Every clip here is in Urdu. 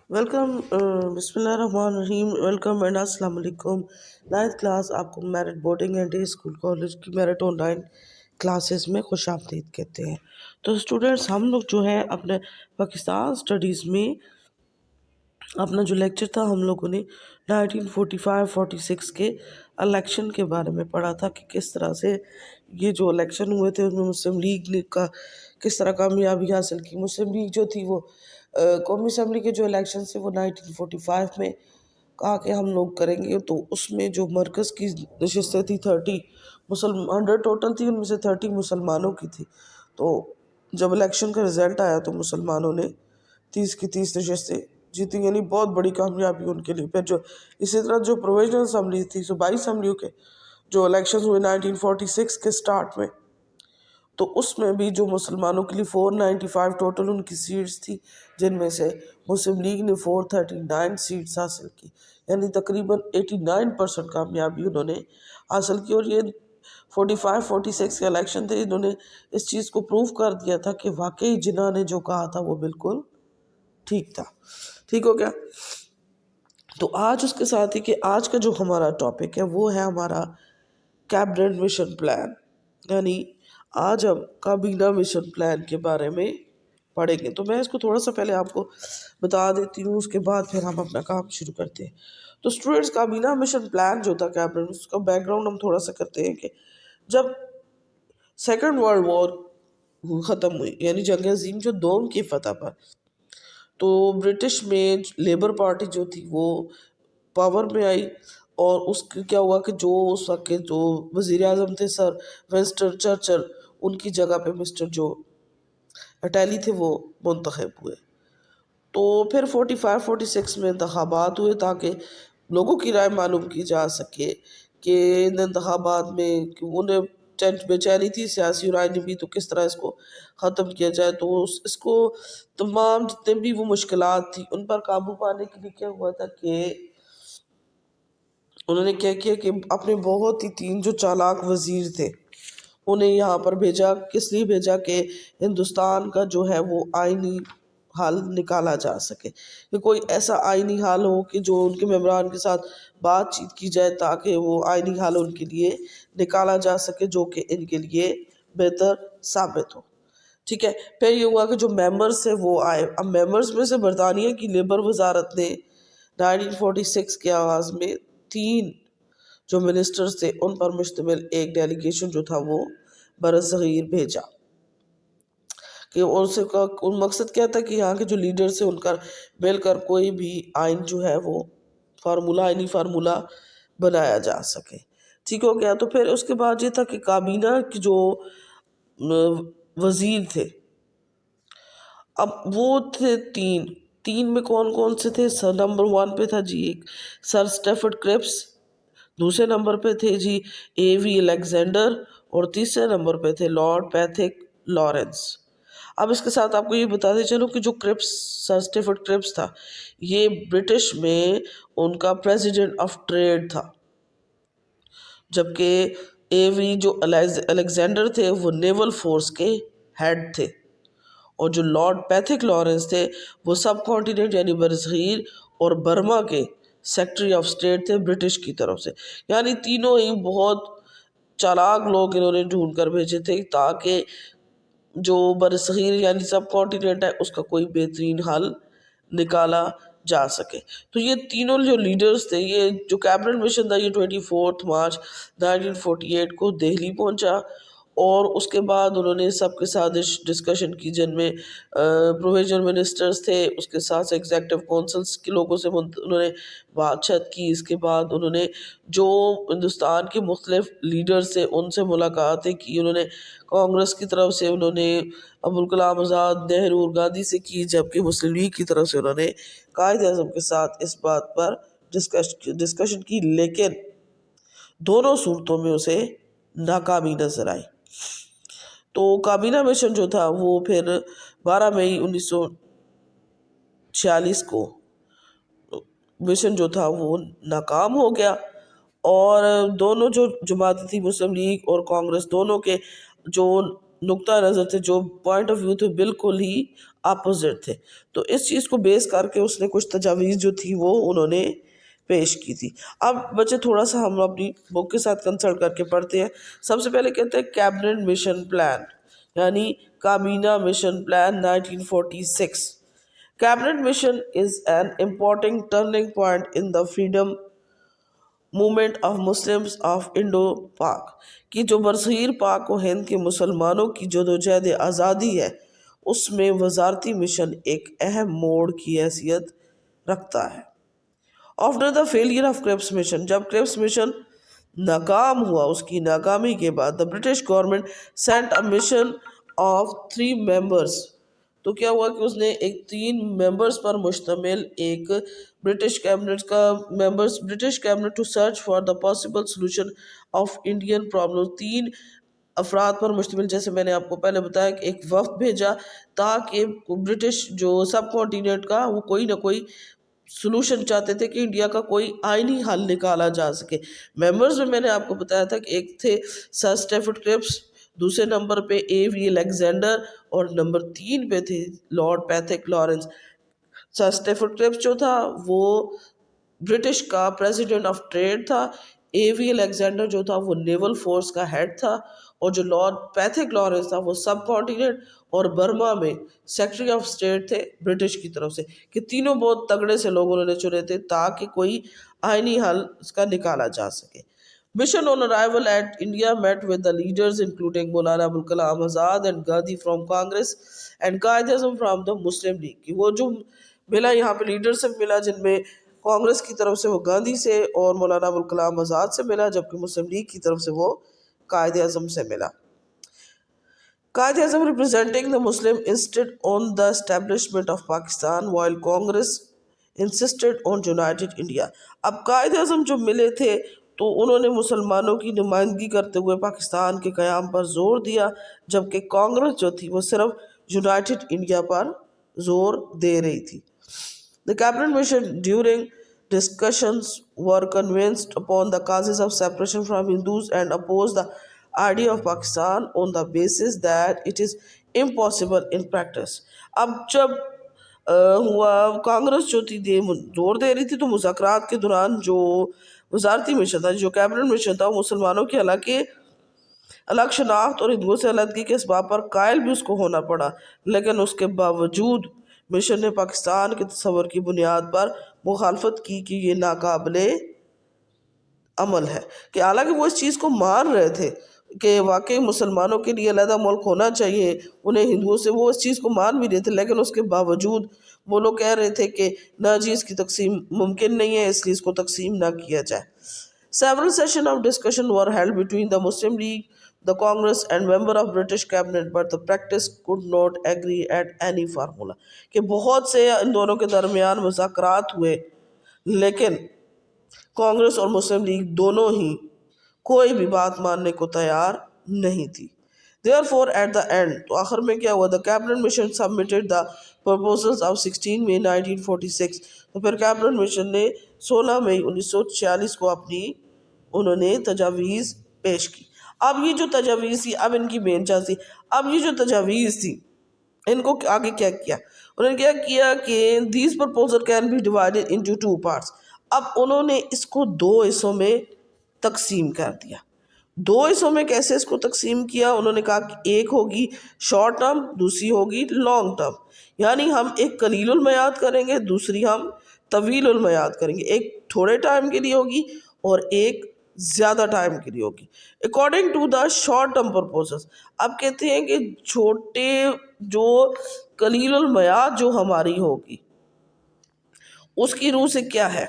ویلکم بسم اللہ الرحمن الرحیم ویلکم اینڈ السلام علیکم. 9th کلاس آپ کو merit boarding and day school college کی میرٹ آن لائن کلاسز میں خوش آمدید کہتے ہیں. تو اسٹوڈنٹس ہم لوگ جو ہے اپنے پاکستان اسٹڈیز میں اپنا جو لیکچر تھا ہم لوگوں نے 1945-46 کے الیکشن کے بارے میں پڑھا تھا کہ کس طرح سے یہ جو الیکشن ہوئے تھے اس میں مسلم لیگ نے کس طرح کامیابی حاصل کی. مسلم لیگ جو تھی وہ قومی اسمبلی کے جو الیکشن تھے وہ 1945 میں کہا کہ ہم لوگ کریں گے. تو اس میں جو مرکز کی نشستیں تھی 100 ٹوٹل تھی، ان میں سے 30 مسلمانوں کی تھی. تو جب الیکشن کا رزلٹ آیا تو مسلمانوں نے 30 کی 30 نشستیں جیتی، یعنی بہت بڑی کامیابی ان کے لیے. پھر جو اسی طرح جو پروویژنل اسمبلی تھی، صوبائی اسمبلیوں کے جو الیکشن ہوئے 1946 کے سٹارٹ میں، تو اس میں بھی جو مسلمانوں کے لیے 495 ٹوٹل ان کی سیٹس تھی، جن میں سے مسلم لیگ نے 439 سیٹس حاصل کی، یعنی تقریباً 89% کامیابی انہوں نے حاصل کی. اور یہ 45-46 کے الیکشن تھے، انہوں نے اس چیز کو پروف کر دیا تھا کہ واقعی جنہوں نے جو کہا تھا وہ بالکل ٹھیک تھا. ٹھیک ہو گیا؟ تو آج اس کے ساتھ ہی کہ آج کا جو ہمارا ٹاپک ہے وہ ہے ہمارا کیبنٹ مشن پلان، یعنی آج ہم کابینہ مشن پلان کے بارے میں پڑھیں گے. تو میں اس کو تھوڑا سا پہلے آپ کو بتا دیتی ہوں، اس کے بعد پھر ہم اپنا کام شروع کرتے ہیں. تو اسٹوڈنٹس، کابینہ مشن پلان جو تھا کیبنٹ، اس کا بیک گراؤنڈ ہم تھوڑا سا کرتے ہیں کہ جب سیکنڈ ورلڈ وار ختم ہوئی، یعنی جنگ عظیم جو دوم کی فتح پر، تو برٹش میں لیبر پارٹی جو تھی وہ پاور میں آئی. اور اس کے کیا ہوا کہ جو اس وقت کے جو وزیر اعظم تھے سر ونسٹن چرچل، ان کی جگہ پہ مسٹر جو اٹیلی تھے وہ منتخب ہوئے. تو پھر 45-46 میں انتخابات ہوئے تاکہ لوگوں کی رائے معلوم کی جا سکے کہ ان انتخابات میں انہیں بے چینی تھی سیاسی اور آئینی بھی، تو کس طرح اس کو ختم کیا جائے. تو اس کو تمام جتنے بھی وہ مشکلات تھی ان پر قابو پانے کے لیے کیا ہوا تھا کہ انہوں نے کیا کیا کہ اپنے بہت ہی 3 جو چالاک وزیر تھے انہیں یہاں پر بھیجا. کس لیے بھیجا؟ کہ ہندوستان کا جو ہے وہ آئینی حل نکالا جا سکے، کہ کوئی ایسا آئینی حل ہو کہ جو ان کے ممبران کے ساتھ بات چیت کی جائے تاکہ وہ آئینی حل ان کے لیے نکالا جا سکے جو کہ ان کے لیے بہتر ثابت ہو. ٹھیک ہے. پھر یہ ہوا کہ جو ممبرز تھے وہ آئے. اب ممبرز میں سے برطانیہ کی لیبر وزارت نے 1946 کے آغاز میں 3 جو منسٹرز تھے ان پر مشتمل ایک ڈیلیگیشن جو تھا وہ برصغیر بھیجا. کہ اس کا مقصد کیا تھا کہ یہاں کے جو لیڈرز تھے ان کا مل کر کوئی بھی آئین جو ہے وہ آئینی فارمولہ بنایا جا سکے. ٹھیک ہو گیا؟ تو پھر اس کے بعد یہ تھا کہ کابینہ کی جو وزیر تھے، اب وہ تھے 3 میں کون کون سے تھے؟ نمبر 1 پہ تھا جی ایک سر اسٹیفرڈ کرپس، دوسرے نمبر پہ تھے جی اے وی الیگزینڈر، اور تیسرے نمبر پہ تھے لارڈ پیتھک لارنس. اب اس کے ساتھ آپ کو یہ بتاتے چلو کہ جو سر اسٹیفرڈ کرپس تھا یہ برٹش میں ان کا پریزیڈنٹ آف ٹریڈ تھا، جبکہ اے وی جو الیگزینڈر تھے وہ نیول فورس کے ہیڈ تھے، اور جو لارڈ پیتھک لارنس تھے وہ سب کانٹیننٹ یعنی برصغیر اور برما کے سیکٹری آف اسٹیٹ تھے برٹش کی طرف سے. یعنی تینوں ہی بہت چالاک لوگ انہوں نے ڈھونڈ کر بھیجے تھے تاکہ جو برصغیر یعنی سب کانٹیننٹ ہے اس کا کوئی بہترین حل نکالا جا سکے. تو یہ تینوں جو لیڈرز تھے، یہ جو کیبنٹ مشن تھا یہ 24 مارچ 1948 کو دہلی پہنچا، اور اس کے بعد انہوں نے سب کے ساتھ ڈسکشن کی، جن میں پروویژنل منسٹرز تھے، اس کے ساتھ ایگزیکٹو کونسلز کے لوگوں سے انہوں نے بات چیت کی. اس کے بعد انہوں نے جو ہندوستان کے مختلف لیڈرز تھے ان سے ملاقاتیں کی. انہوں نے کانگریس کی طرف سے انہوں نے ابوالکلام آزاد، نہرو اور گاندھی سے کی، جبکہ مسلم لیگ کی طرف سے انہوں نے قائد اعظم کے ساتھ اس بات پر ڈسکشن کی، لیکن دونوں صورتوں میں اسے ناکامی نظر آئی. تو کابینہ مشن جو تھا وہ پھر 12 مئی 1946 کو مشن جو تھا وہ ناکام ہو گیا، اور دونوں جو جماعتیں تھی مسلم لیگ اور کانگریس، دونوں کے جو نقطہ نظر تھے، جو پوائنٹ آف ویو تھے، بالکل ہی اپوزٹ تھے. تو اس چیز کو بیس کر کے اس نے کچھ تجاویز جو تھی وہ انہوں نے پیش کی تھی. اب بچے تھوڑا سا ہم اپنی بک کے ساتھ کنسلٹ کر کے پڑھتے ہیں. سب سے پہلے کہتے ہیں کیبنٹ مشن پلان، یعنی کابینہ mission plan 1946. Cabinet mission is an important turning point in the freedom movement of Muslims of Indo-Pak کہ جو برصغیر پاک و ہند کے مسلمانوں کی جدوجہد آزادی ہے، اس میں وزارتی مشن ایک اہم موڑ کی حیثیت رکھتا ہے. After the failure of Cripps mission, جب کرپس مشن ناکام ہوا، اس کی ناکامی کے بعد the British government sent a mission of 3 members. تو کیا ہوا کہ اس نے ایک 3 ممبرس پر مشتمل ایک British cabinet to search for the possible solution of Indian problem. 3 افراد پر مشتمل، جیسے میں نے آپ کو پہلے بتایا کہ ایک وفد بھیجا تاکہ برٹش جو سب کانٹیننٹ کا وہ کوئی نہ کوئی سولوشن چاہتے تھے کہ انڈیا کا کوئی آئینی حل نکالا جا سکے. ممبرز میں نے آپ کو بتایا تھا کہ ایک تھے سر اسٹیفرڈ کرپس، دوسرے نمبر پہ اے وی الیگزینڈر، اور نمبر 3 پہ تھے لارڈ پیتھک لارنس. سر اسٹیفرڈ کرپس جو تھا وہ برٹش کا پریزیڈنٹ آف ٹریڈ تھا، اے وی الیگزینڈر جو تھا وہ نیول فورس کا ہیڈ تھا، اور جو لارڈ پیتھک لارنس تھا وہ سب کانٹیننٹ اور برما میں سیکرٹری آف اسٹیٹ تھے برٹش کی طرف سے. کہ تینوں بہت تگڑے سے لوگ انہوں نے چنے تھے تاکہ کوئی آئینی حل اس کا نکالا جا سکے. Mission on arrival at India met with the leaders including Maulana Abul Kalam Azad and Gandhi from Congress and Qaid-e-Azam from the Muslim League. کہ وہ جو ملا یہاں پہ لیڈر سے ملا، جن میں کانگریس کی طرف سے وہ گاندھی سے اور مولانا ابوالکلام آزاد سے ملا، جبکہ مسلم لیگ کی طرف سے وہ قائد اعظم سے ملا. Quaid Azam representing the Muslim insisted on the establishment of Pakistan while Congress insisted on united India. اب قائد اعظم جو ملے تھے تو انہوں نے مسلمانوں کی نمائندگی کرتے ہوئے پاکستان کے قیام پر زور دیا، جبکہ کانگریس جو تھی وہ صرف یونائٹڈ انڈیا پر زور دے رہی تھی. The cabinet mission during discussions were convinced upon the causes of separation from Hindus and opposed the idea of Pakistan on the basis that it is impossible in practice. اب جب ہوا کانگریس جو تھی زور دے رہی تھی، تو مذاکرات کے دوران جو وزارتی مشن تھا، جو کیبنٹ مشن تھا، مسلمانوں کے الگ شناخت اور ہندوؤں سے علیحدگی کے اسباب پر قائل بھی اس کو ہونا پڑا. لیکن اس کے باوجود مشن نے پاکستان کے تصور کی بنیاد پر مخالفت کی کہ یہ ناقابل عمل ہے. کہ حالانکہ وہ اس چیز کو مان رہے تھے کہ واقعی مسلمانوں کے لیے علیحدہ ملک ہونا چاہیے، انہیں ہندوؤں سے، وہ اس چیز کو مان بھی رہے تھے، لیکن اس کے باوجود وہ لوگ کہہ رہے تھے کہ نہ جی اس کی تقسیم ممکن نہیں ہے، اس لیے اس کو تقسیم نہ کیا جائے. Several sessions of discussion were held between the Muslim League, the Congress and member of British cabinet, but the practice could not agree at any formula. کہ بہت سے ان دونوں کے درمیان مذاکرات ہوئے، لیکن کانگریس اور مسلم لیگ دونوں ہی کوئی بھی بات ماننے کو تیار نہیں تھی. Therefore, at the end، تو آخر میں کیا ہوا؟ The cabinet mission submitted the proposals of 16 May 1946. تو پھر کیبنٹ مشن نے 16 مئی 1946 کو انہوں نے تجاویز پیش کی. اب یہ جو تجاویز تھی، اب ان کی مین چیز تھی، اب یہ جو تجاویز تھی ان کو آگے کیا کیا انہوں نے کیا کہ these proposals can be divided into 2 parts. اب انہوں نے اس کو 2 حصوں میں تقسیم کر دیا. 2 حصوں میں کیسے اس کو تقسیم کیا؟ انہوں نے کہا کہ ایک ہوگی شارٹ ٹرم، دوسری ہوگی لانگ ٹرم. یعنی ہم ایک قلیل المیعاد کریں گے، دوسری ہم طویل المیعاد کریں گے. ایک تھوڑے ٹائم کے لیے ہوگی اور ایک زیادہ ٹائم کے لیے ہوگی. According to the short term proposals, اب کہتے ہیں کہ چھوٹے جو قلیل المیعاد جو ہماری ہوگی اس کی روح سے کیا ہے؟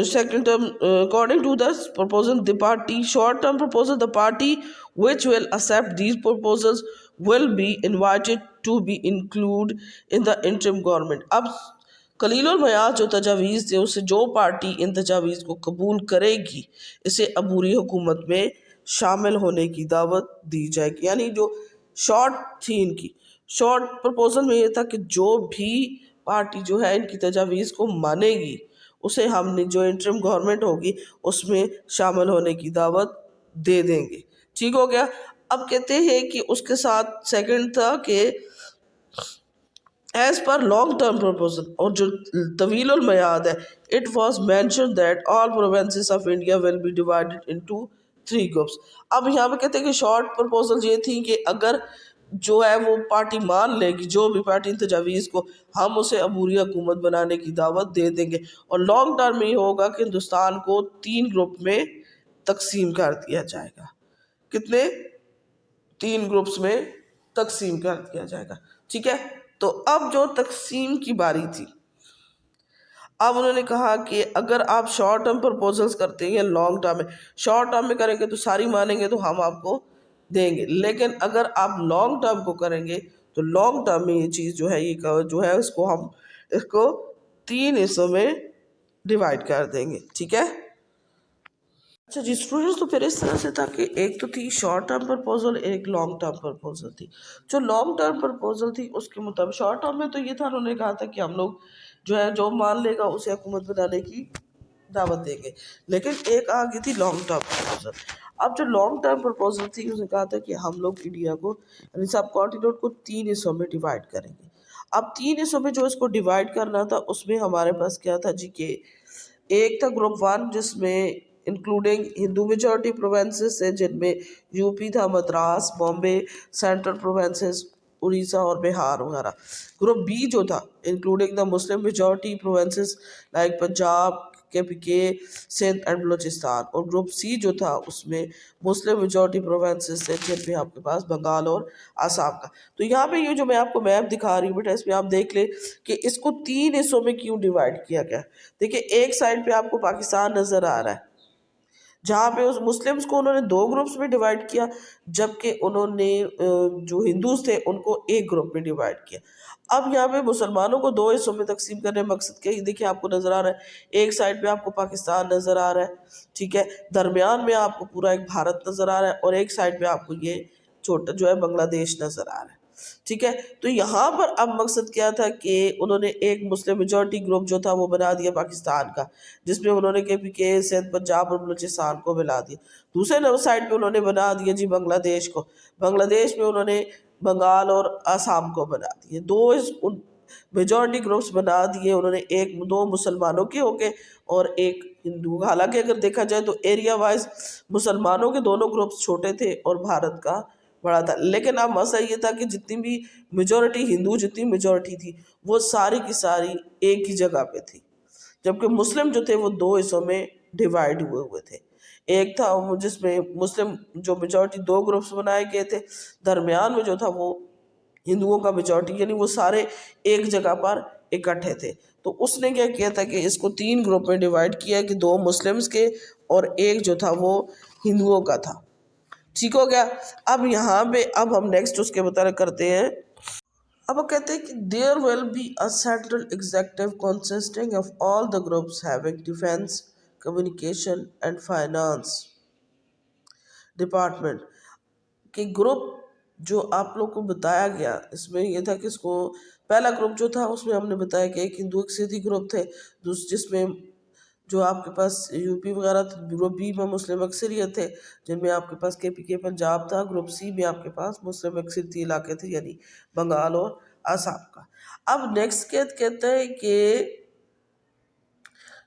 Second term, according to the proposal, the party, short term proposal, the party which will accept these proposals will be invited to be included in the interim government. اب قلیل المیعاد جو تجاویز تھے، اسے جو پارٹی ان تجاویز کو قبول کرے گی اسے عبوری حکومت میں شامل ہونے کی دعوت دی جائے گی. یعنی جو شارٹ تھی ان کی شارٹ پرپوزل میں یہ تھا کہ جو بھی پارٹی جو ہے ان کی تجاویز کو مانے گی اسے ہم نے جو انٹرم گورنمنٹ ہوگی اس میں شامل ہونے کی دعوت دے دیں گے. ٹھیک ہو گیا. اب کہتے ہیں کہ اس کے ساتھ سیکنڈ تھا کہ as per long term proposal, اور جو طویل المیعاد ہے، it was mention that all provinces of India will be divided into 3 groups. اب یہاں پہ کہتے ہیں کہ شارٹ پرپوزل یہ تھی کہ اگر جو ہے وہ پارٹی مان لے گی، جو بھی پارٹی ان تجاویز کو، ہم اسے عبوری حکومت بنانے کی دعوت دے دیں گے، اور لانگ ٹرم میں یہ ہوگا کہ ہندوستان کو 3 گروپ میں تقسیم کر دیا جائے گا۔ کتنے؟ 3 گروپس میں تقسیم کر دیا جائے گا، ٹھیک ہے۔ تو اب جو تقسیم کی باری تھی، اب انہوں نے کہا کہ اگر آپ شارٹ ٹرم پرپوزلز کرتے ہیں لانگ ٹرم میں، شارٹ ٹرم میں کریں گے تو ساری مانیں گے تو ہم آپ کو دیں گے، لیکن اگر آپ لانگ ٹرم کو کریں گے تو لانگ ٹرم میں یہ چیز جو ہے، یہ جو ہے اس کو 3 حصوں میں ڈیوائڈ کر دیں گے، ٹھیک ہے۔ اچھا جی اسٹوڈنٹس، تو پھر اس طرح سے تھا کہ ایک تو تھی شارٹ ٹرم پرپوزل، ایک لانگ ٹرم پرپوزل تھی۔ جو لانگ ٹرم پرپوزل تھی اس کے مطابق، شارٹ ٹرم میں تو یہ تھا، انہوں نے کہا تھا کہ ہم لوگ جو ہے جو مان لے گا اسے حکومت بنانے کی دعوت دیں گے، لیکن ایک آگے تھی لانگ ٹرم پرپوزل۔ اب جو لانگ ٹرم پرپوزل تھی، اس نے کہا تھا کہ ہم لوگ انڈیا کو، یعنی سب کانٹیننٹ کو 3 حصوں میں ڈیوائڈ کریں گے۔ اب 3 حصوں میں جو اس کو ڈیوائڈ کرنا تھا، اس میں ہمارے پاس کیا تھا جی کہ ایک تھا گروپ 1 جس میں انکلوڈنگ ہندو میجورٹی پروونسز سے، جن میں یو پی تھا، مدراس، بامبے، سینٹرل پروونسز، اڑیسہ اور بہار وغیرہ۔ گروپ بی جو تھا including the Muslim majority provinces like Punjab, کے سندھ اینڈ بلوچستان، اور گروپ سی جو تھا اس میں مسلم میجورٹی پروونسز سے، جن میں آپ کے پاس بنگال اور آسام کا۔ تو یہاں پہ یہ جو میں آپ کو میپ دکھا رہی ہوں بیٹا، اس میں آپ دیکھ لیں کہ اس کو 3 حصوں میں کیوں ڈیوائڈ کیا گیا۔ دیکھیں ایک سائڈ پہ آپ کو پاکستان نظر آ رہا ہے، جہاں پہ اس مسلمز کو انہوں نے 2 گروپس میں ڈیوائڈ کیا، جبکہ انہوں نے جو ہندوز تھے ان کو ایک گروپ میں ڈیوائڈ کیا۔ اب یہاں پہ مسلمانوں کو 2 حصوں میں تقسیم کرنے مقصد کیا، دیکھیں آپ کو نظر آ رہا ہے، ایک سائڈ پہ آپ کو پاکستان نظر آ رہا ہے، ٹھیک ہے، درمیان میں آپ کو پورا ایک بھارت نظر آ رہا ہے، اور ایک سائڈ پہ آپ کو یہ چھوٹا جو ہے بنگلہ دیش نظر آ رہا ہے، ٹھیک ہے۔ تو یہاں پر اب مقصد کیا تھا کہ انہوں نے ایک مسلم میجورٹی گروپ جو تھا وہ بنا دیا پاکستان کا، جس میں انہوں نے کے سندھ، پنجاب اور بلوچستان کو ملا دیا۔ دوسرے سائڈ پہ انہوں نے بنا دیا جی بنگلہ دیش کو، بنگلہ دیش میں انہوں نے بنگال اور آسام کو بنا دیے، 2 میجورٹی گروپس بنا دیے انہوں نے، 2 مسلمانوں کے ہو کے اور ایک ہندو۔ حالانکہ اگر دیکھا جائے تو ایریا وائز مسلمانوں کے دونوں گروپس چھوٹے تھے اور بھارت کا بڑا تھا، لیکن اب مسئلہ یہ تھا کہ جتنی بھی میجورٹی ہندو، جتنی میجورٹی تھی وہ ساری کی ساری ایک ہی جگہ پہ تھی، جبکہ مسلم جو تھے وہ 2 حصوں میں ڈیوائیڈ ہوئے تھے۔ ایک تھا جس میں مسلم جو میجورٹی 2 گروپس بنائے گئے تھے، درمیان میں جو تھا وہ ہندوؤں کا میجورٹی، یعنی وہ سارے ایک جگہ پر اکٹھے تھے۔ تو اس نے کیا کیا تھا کہ اس کو 3 گروپ میں ڈیوائیڈ کیا، کہ 2 مسلمز کے اور ایک جو تھا وہ ہندوؤں کا تھا، ٹھیک ہو گیا۔ اب یہاں پہ اب ہم نیکسٹ اس کے متعلق کرتے ہیں۔ اب وہ کہتے ہیں کہ there will be a central executive consisting of all the groups having defense, communication and finance department، کہ گروپ جو آپ لوگ کو بتایا گیا اس میں یہ تھا کہ اس کو پہلا گروپ جو تھا اس میں ہم نے بتایا کہ ایک ہندو اکثریتی گروپ تھے، جس میں جو آپ کے پاس یو پی وغیرہ تھے، گروپ بی میں مسلم اکثریت تھے جن میں آپ کے پاس کے پنجاب تھا، گروپ سی میں آپ کے پاس مسلم اکثریتی علاقے تھے یعنی بنگال اور آسام کا۔ اب نیکسٹ کہتے ہیں کہ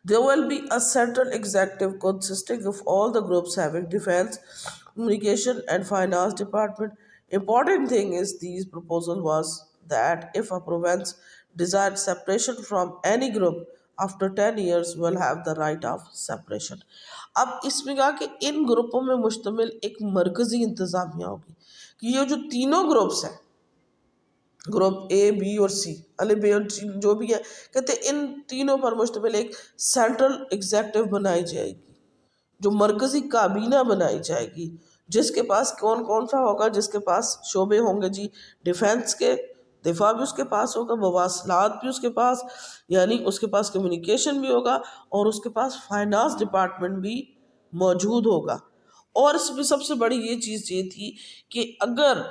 there will be a central executive consisting of all the groups having defense, communication and finance department. Important thing is these proposal was that if a province desired separation from any group after 10 years will have the right of separation۔ اب اس میں کہا کہ ان گروپوں میں مشتمل ایک مرکزی انتظامیہ ہوگی، کہ یہ جو تینوں گروپس ہیں، گروپ اے بی اور سی، بی اور سی جو بھی ہے، کہتے ہیں ان تینوں پر مشتمل ایک سینٹرل ایگزیکٹو بنائی جائے گی، جو مرکزی کابینہ بنائی جائے گی، جس کے پاس کون کون سا ہوگا، جس کے پاس شعبے ہوں گے جی ڈیفینس کے، دفاع بھی اس کے پاس ہوگا، مواصلات بھی اس کے پاس، یعنی اس کے پاس کمیونیکیشن بھی ہوگا، اور اس کے پاس فائنانس ڈپارٹمنٹ بھی موجود ہوگا۔ اور اس میں سب سے بڑی یہ چیز یہ تھی کہ اگر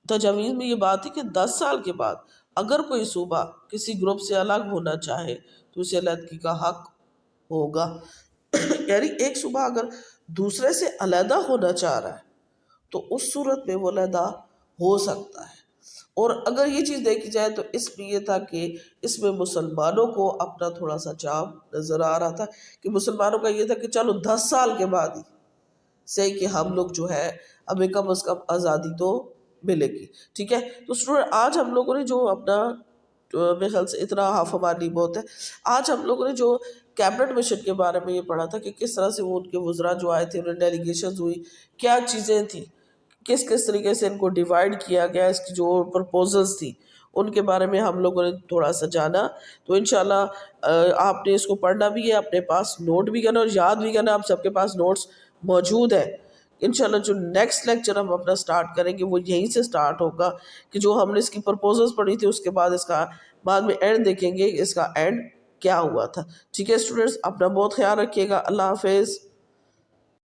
تجاویز میں یہ بات ہے کہ 10 سال کے بعد اگر کوئی صوبہ کسی گروپ سے الگ ہونا چاہے تو اسے علیحدگی کا حق ہوگا، یعنی ایک صوبہ اگر دوسرے سے علیحدہ ہونا چاہ رہا ہے تو اس صورت میں وہ علیحدہ ہو سکتا ہے۔ اور اگر یہ چیز دیکھی جائے تو اس میں یہ تھا کہ اس میں مسلمانوں کو اپنا تھوڑا سا چاپ نظر آ رہا تھا، کہ مسلمانوں کا یہ تھا کہ چلو 10 سال کے بعد ہی صحیح کہ ہم لوگ جو ہے ہمیں کم از کم آزادی تو ملے گی، ٹھیک ہے۔ تو اسٹوڈنٹ آج ہم لوگوں نے جو اپنا میرے خیال سے اتنا ہاف ہماری بہت ہے، آج ہم لوگوں نے جو کیبنٹ مشن کے بارے میں یہ پڑھا تھا کہ کس طرح سے وہ ان کے وزراء جو آئے تھے، انہیں ڈیلیگیشنز ہوئی، کیا چیزیں تھیں، کس کس طریقے سے ان کو ڈیوائیڈ کیا گیا، اس کی جو پرپوزلز تھی ان کے بارے میں ہم لوگوں نے تھوڑا سا جانا۔ تو انشاءاللہ آپ نے اس کو پڑھنا بھی ہے، اپنے پاس نوٹ بھی کرنا اور یاد بھی کرنا، آپ سب کے پاس نوٹس موجود ہے۔ انشاءاللہ جو نیکسٹ لیکچر ہم اپنا سٹارٹ کریں گے وہ یہیں سے سٹارٹ ہوگا، کہ جو ہم نے اس کی پرپوزلز پڑھی تھی اس کے بعد اس کا بعد میں اینڈ دیکھیں گے، اس کا اینڈ کیا ہوا تھا، ٹھیک ہے اسٹوڈنٹس۔ اپنا بہت خیال رکھیے گا، اللہ حافظ۔